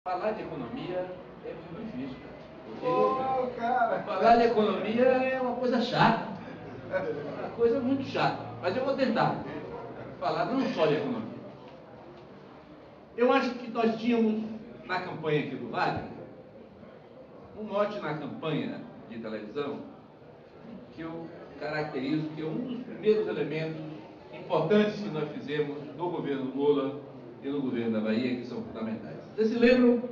Falar de economia é muito difícil, cara. Falar de economia é uma coisa chata. É uma coisa muito chata. Mas eu vou tentar falar não só de economia. Eu acho que nós tínhamos, na campanha aqui do Vale, um mote na campanha de televisão que eu caracterizo que é um dos primeiros elementos importantes que nós fizemos no governo Lula e no governo da Bahia, que são fundamentais. Vocês se lembram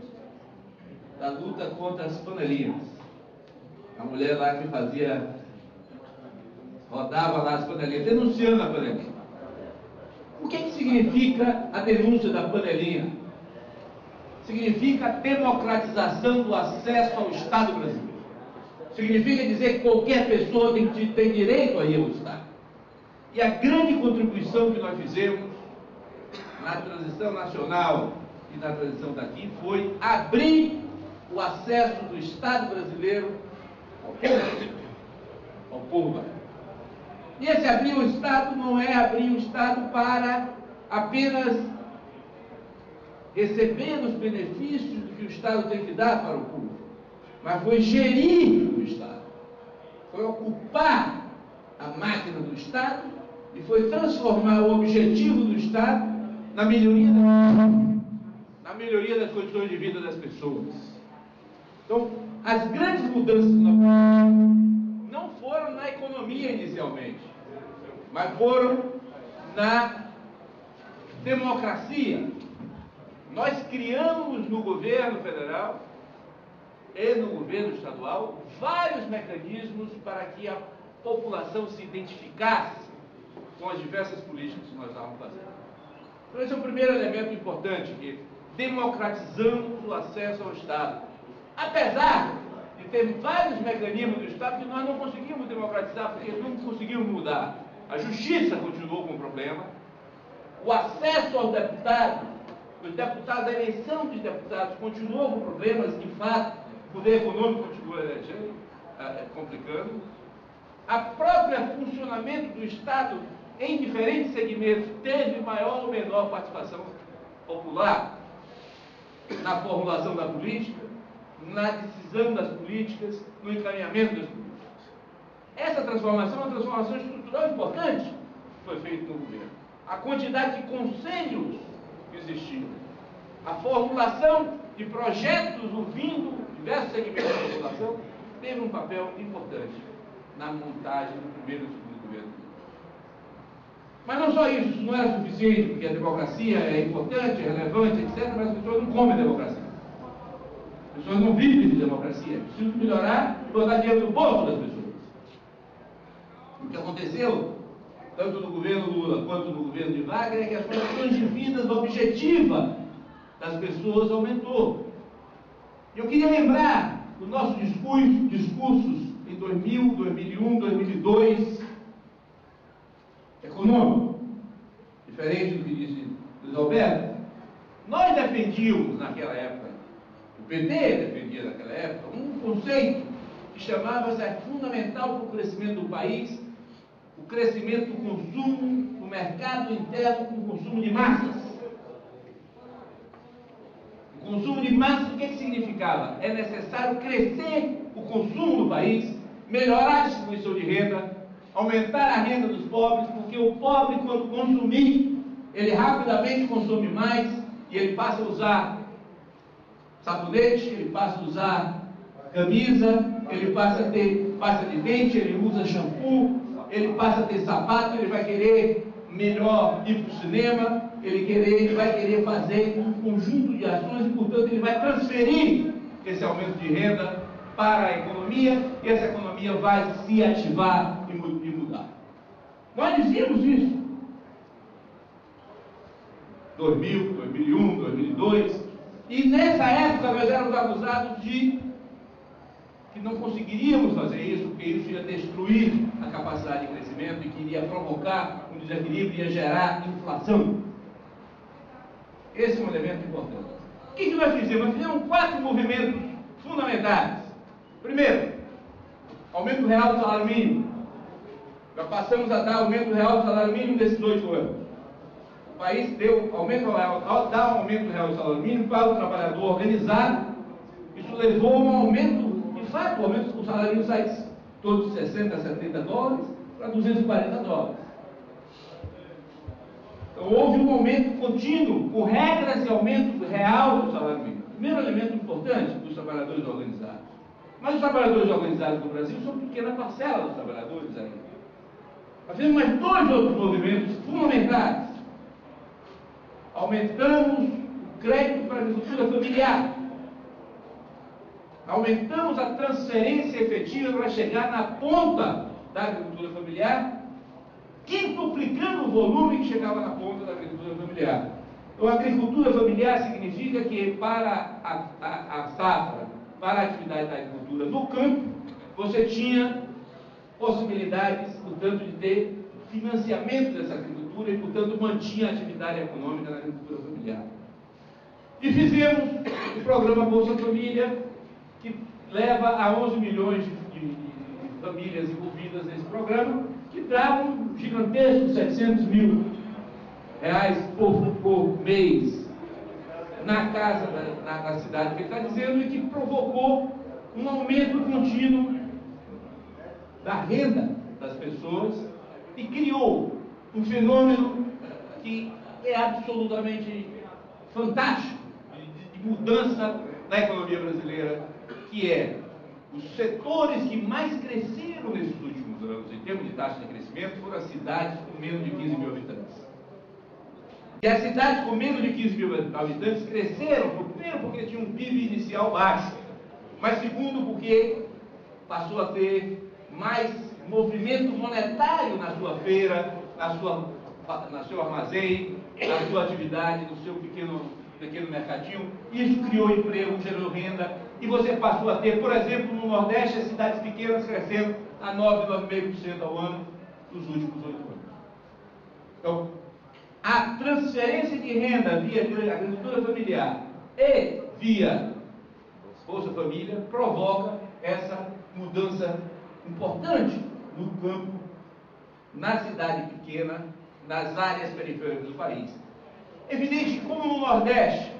da luta contra as panelinhas? A mulher lá que rodava lá as panelinhas, denunciando a panelinha. O que significa a denúncia da panelinha? Significa a democratização do acesso ao Estado brasileiro. Significa dizer que qualquer pessoa tem direito a ir ao Estado. E a grande contribuição que nós fizemos na transição nacional e na transição daqui foi abrir o acesso do Estado brasileiro ao povo. E esse abrir o Estado não é abrir o Estado para apenas receber os benefícios que o Estado tem que dar para o povo, mas foi gerir o Estado, foi ocupar a máquina do Estado e foi transformar o objetivo do Estado na melhoria das condições de vida das pessoas. Então, as grandes mudanças não foram na economia inicialmente, mas foram na democracia. Nós criamos no governo federal e no governo estadual vários mecanismos para que a população se identificasse com as diversas políticas que nós estávamos fazendo. Então esse é o primeiro elemento importante, que democratizamos o acesso ao Estado. Apesar de ter vários mecanismos do Estado que nós não conseguimos democratizar, porque não conseguimos mudar. A justiça continuou com o problema, o acesso aos deputados, a eleição dos deputados continuou com problemas, de fato, o poder econômico continua complicando. A própria funcionamento do Estado em diferentes segmentos teve maior ou menor participação popular na formulação da política, na decisão das políticas, no encaminhamento das políticas. Essa transformação é uma transformação estrutural importante que foi feita no governo. A quantidade de conselhos que existiam, a formulação de projetos ouvindo diversos segmentos da população, teve um papel importante na montagem do primeiro e do segundo governo. Mas não só isso não era suficiente, porque a democracia é importante, é relevante, etc., mas as pessoas não comem democracia. As pessoas não vivem de democracia. É preciso melhorar e botar dinheiro no bolso das pessoas. O que aconteceu, tanto no governo Lula quanto no governo de Wagner, é que as condições de vida objetiva das pessoas aumentou. E eu queria lembrar dos nossos discursos em 2000, 2001, 2002, econômico, diferente do que disse Luiz Alberto. Nós defendíamos naquela época, o PT defendia naquela época, um conceito que chamava-se fundamental para o crescimento do país, o crescimento do consumo, do mercado interno com o consumo de massas. O consumo de massas, o que significava? É necessário crescer o consumo do país, melhorar a distribuição de renda, aumentar a renda dos pobres, porque o pobre, quando consumir, ele rapidamente consome mais e ele passa a usar sabonete, ele passa a usar camisa, ele passa a ter pasta de dente, ele usa shampoo, ele passa a ter sapato, ele vai querer melhor ir para o cinema, ele vai querer fazer um conjunto de ações e, portanto, ele vai transferir esse aumento de renda para a economia e essa economia vai se ativar e mudar. Nós dizíamos isso. 2000, 2001, 2002, e nessa época nós éramos acusados de que não conseguiríamos fazer isso, porque isso ia destruir a capacidade de crescimento e que iria provocar um desequilíbrio, ia gerar inflação. Esse é um elemento importante. O que nós fizemos? Nós fizemos 4 movimentos fundamentais. Primeiro, aumento real do salário mínimo. Já passamos a dar aumento real do salário mínimo nesses 8 anos. país dá um aumento do real salário mínimo para o trabalhador organizado. Isso levou a um aumento, de fato, o salário mínimo sai de todos de 60 a 70 dólares para 240 dólares. Então, houve um aumento contínuo, com regras de aumento real do salário mínimo. Primeiro elemento importante dos trabalhadores organizados. Mas os trabalhadores organizados no Brasil são pequena parcela dos trabalhadores ainda. Nós temos mais dois outros movimentos fundamentais. Aumentamos o crédito para a agricultura familiar. Aumentamos a transferência efetiva para chegar na ponta da agricultura familiar, quintuplicando o volume que chegava na ponta da agricultura familiar. Então, a agricultura familiar significa que para a safra, para a atividade da agricultura no campo, você tinha possibilidades, portanto, de ter financiamento dessa agricultura e, portanto, mantinha a atividade econômica na agricultura familiar. E fizemos o programa Bolsa Família, que leva a 11 milhões de famílias envolvidas nesse programa, que dá um gigantesco 700 mil reais por mês na casa na cidade que ele está dizendo, e que provocou um aumento contínuo da renda das pessoas e criou um fenômeno que é absolutamente fantástico de mudança na economia brasileira, que é os setores que mais cresceram nesses últimos anos em termos de taxa de crescimento foram as cidades com menos de 15 mil habitantes. E as cidades com menos de 15 mil habitantes cresceram, primeiro porque tinha um PIB inicial baixo, mas segundo porque passou a ter mais movimento monetário na sua feira, no seu armazém, na sua atividade, no seu pequeno mercadinho. Isso criou emprego, gerou renda, e você passou a ter, por exemplo, no Nordeste, as cidades pequenas crescendo a 9,5% ao ano nos últimos 8 anos. Então, a transferência de renda via agricultura familiar e via Bolsa Família provoca essa mudança importante no campo, na cidade pequena, nas áreas periféricas do país. Evidente que, como no Nordeste,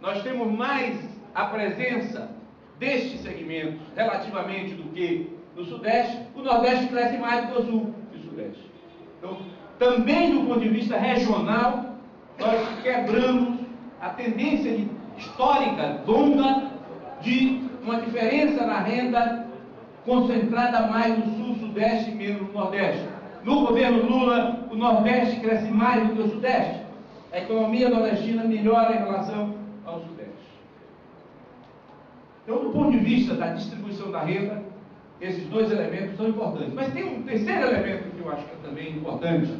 nós temos mais a presença destes segmentos relativamente do que no Sudeste, o Nordeste cresce mais do que o Sul e o Sudeste. Então, também do ponto de vista regional, nós quebramos a tendência histórica longa de uma diferença na renda concentrada mais no Sul, Sudeste e menos no Nordeste. No governo Lula, o Nordeste cresce mais do que o Sudeste. A economia nordestina melhora em relação ao Sudeste. Então, do ponto de vista da distribuição da renda, esses dois elementos são importantes. Mas tem um terceiro elemento que eu acho que é também importante,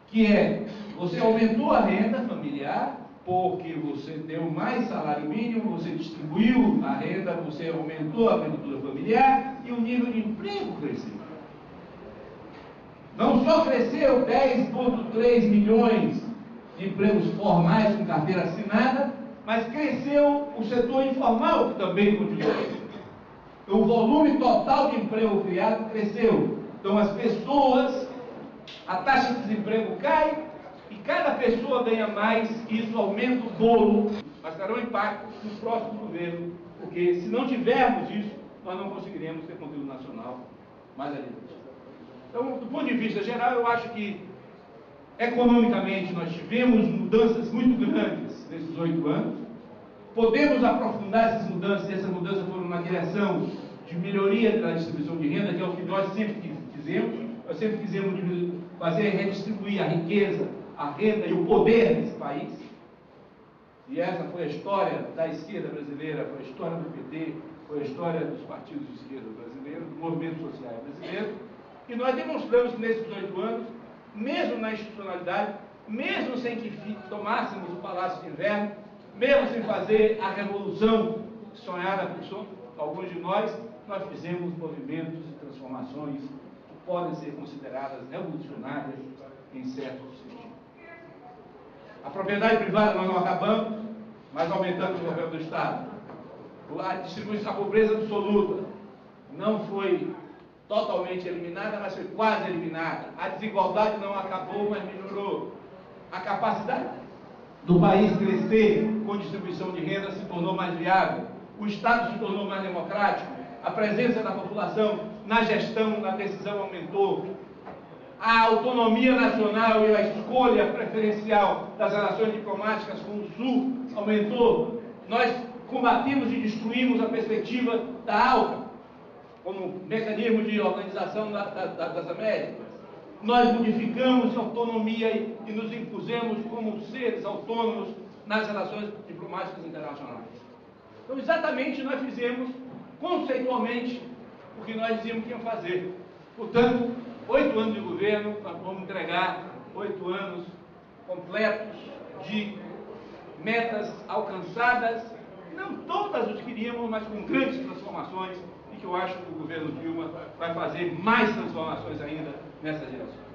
que é, você aumentou a renda familiar, porque você deu mais salário mínimo, você distribuiu a renda, você aumentou a agricultura familiar e o nível de emprego cresceu. Não só cresceu 10,3 milhões de empregos formais com carteira assinada, mas cresceu o setor informal, que também continuou crescendo. O volume total de emprego criado cresceu. Então as pessoas, a taxa de desemprego cai e cada pessoa ganha mais, e isso aumenta o bolo, mas terá um impacto no próximo governo, porque se não tivermos isso, nós não conseguiremos ter conteúdo nacional mais adiante. Então, do ponto de vista geral, eu acho que economicamente nós tivemos mudanças muito grandes nesses 8 anos. Podemos aprofundar essas mudanças, e essas mudanças foram na direção de melhoria da distribuição de renda, que é o que nós sempre fizemos. Nós sempre quisemos fazer redistribuir a riqueza, a renda e o poder desse país. E essa foi a história da esquerda brasileira, foi a história do PT, foi a história dos partidos de esquerda brasileiros, do movimento social brasileiro. E nós demonstramos que nesses 8 anos, mesmo na institucionalidade, mesmo sem que tomássemos o Palácio de Inverno, mesmo sem fazer a revolução sonhada por alguns de nós fizemos movimentos e transformações que podem ser consideradas revolucionárias em certo sentido. A propriedade privada nós não acabamos, mas aumentamos o papel do Estado. A distribuição da pobreza absoluta não foi totalmente eliminada, mas foi quase eliminada. A desigualdade não acabou, mas melhorou. A capacidade do país crescer com distribuição de renda se tornou mais viável. O Estado se tornou mais democrático. A presença da população na gestão, na decisão aumentou. A autonomia nacional e a escolha preferencial das relações diplomáticas com o Sul aumentou. Nós combatimos e destruímos a perspectiva da ALCA como mecanismo de organização das Américas. Nós modificamos a autonomia e nos impusemos como seres autônomos nas relações diplomáticas internacionais. Então, exatamente, nós fizemos conceitualmente o que nós dizíamos que íamos fazer. Portanto, 8 anos de governo, nós vamos entregar 8 anos completos de metas alcançadas, não todas os que queríamos, mas com grandes transformações, e que eu acho que o governo Dilma vai fazer mais transformações ainda nessa direção.